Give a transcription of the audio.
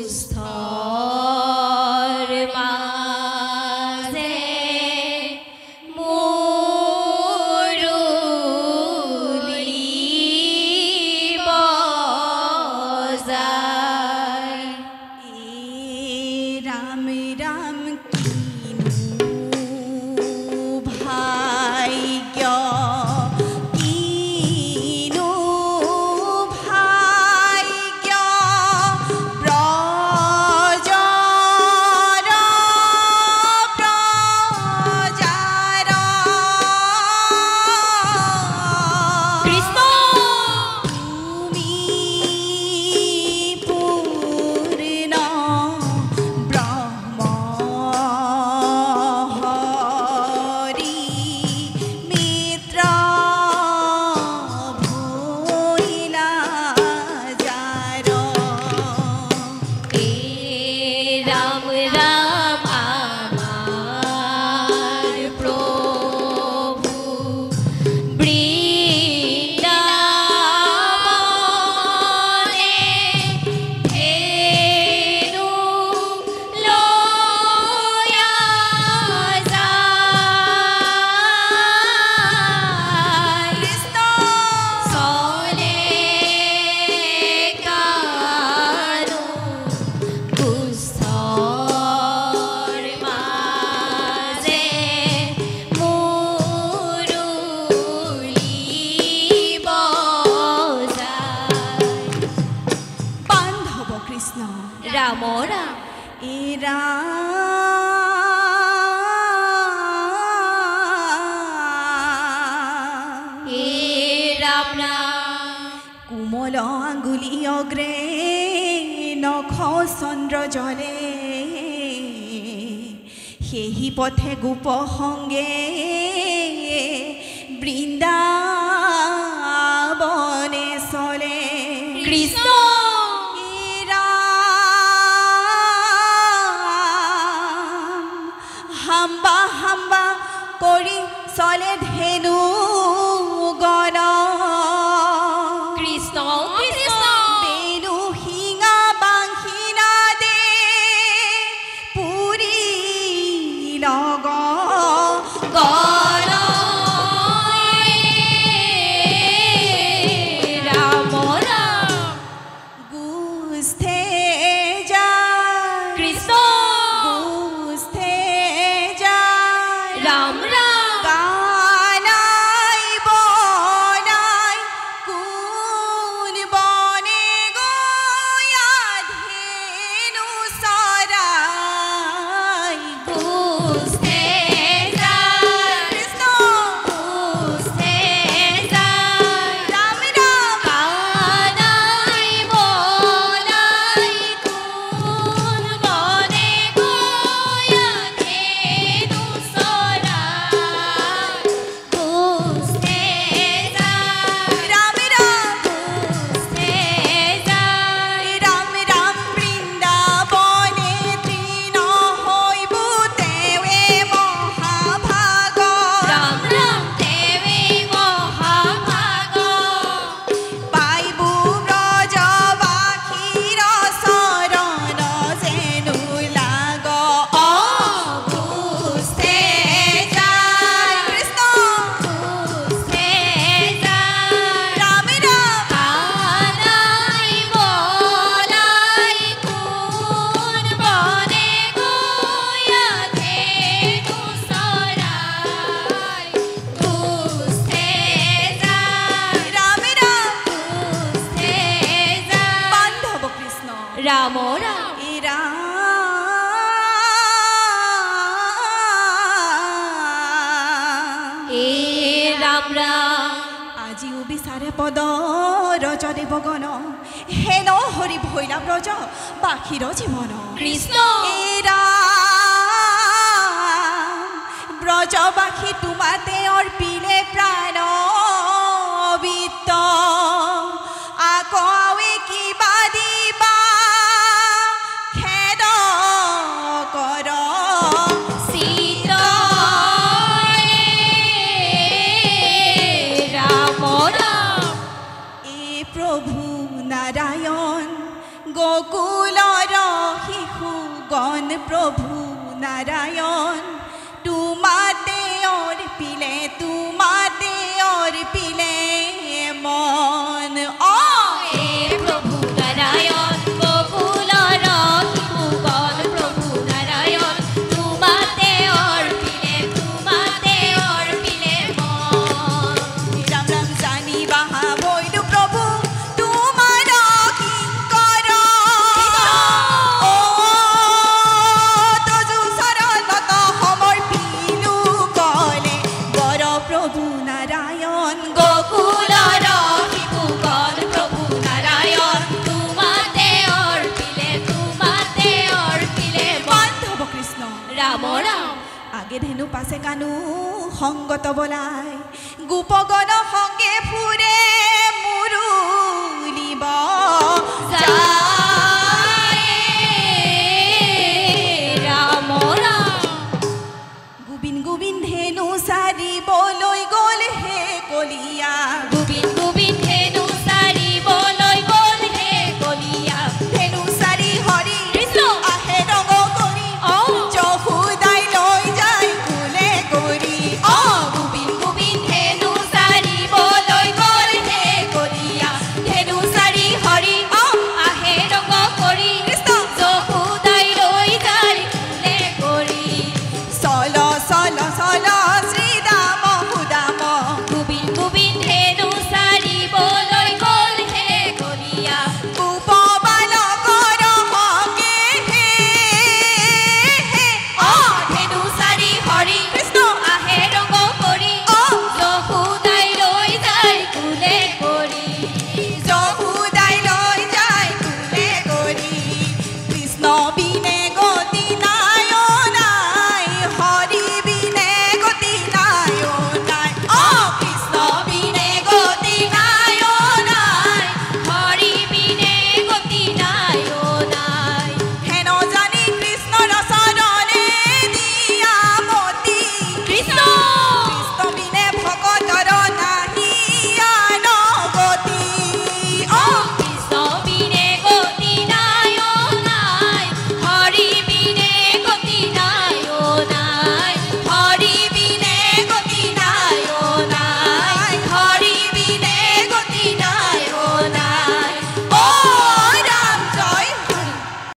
দুস্থৰ মাজে ৰামৰা এৰা কোমল আঙ্গুলি অগ্রে নখ চন্দ্র জলে সেই পথে গোপ সঙ্গে বৃন্দাবনে চলে কৃষ্ণ হাম্বা হাম্বা কৰি চলে ধেনু গণ কৃষ্ণ কৃষ্ণ বেনু শিঙা বাংশিনা দে পুৰী লগ গণ ৰামৰা গুস্থে যায় কৃষ্ণ রাম রাম গানাই বনাই কোন বনে গয়া ধেনু সরাই গুস্থে যায় কৃষ্ণ গুস্থে যায় রাম রাম গানাই বনাই কোন বনে গয়া ধেনু রামরা এরা এ রামরা আজিও বিচাৰে পদ ৰজ দেৱগণ হেন হৰি ভৈলা ব্ৰজ বাখীৰ জীৱন কৃষ্ণ এৰা ব্ৰজবাসী তোমাতে অৰ্পিলে প্ৰাণ বিত্ত আকৱে কিবা দিবা খেদ কৰ সীত ৰামৰা এ প্ৰভু নাৰায়ণ গোকুলৰ গণ প্ৰভু নাৰায়ণ তোমাতে অৰ্পিলে মন হে প্ৰভু নাৰায়ণ গকুলৰ শিশুগণ প্ৰভু নাৰায়ণ তোমাতে অৰ্পিলে মন ৰাম ৰাম জানি বাহা বৈদু প্ৰভু তোমাৰ কিংকৰ তজু চৰণত সমৰ্পিলো কলে বৰ প্ৰভু নাৰায়ণ গকুলৰ শিশুগণ প্ৰভু নাৰায়ণ তোমাতে অৰ্পিলে বান্ধৱ কৃষ্ণ ৰাম ৰাম আগে ধেনু পাছে কানু সংগত বলাই গোপগণ সংগে ফুৰে মুৰুলিব যা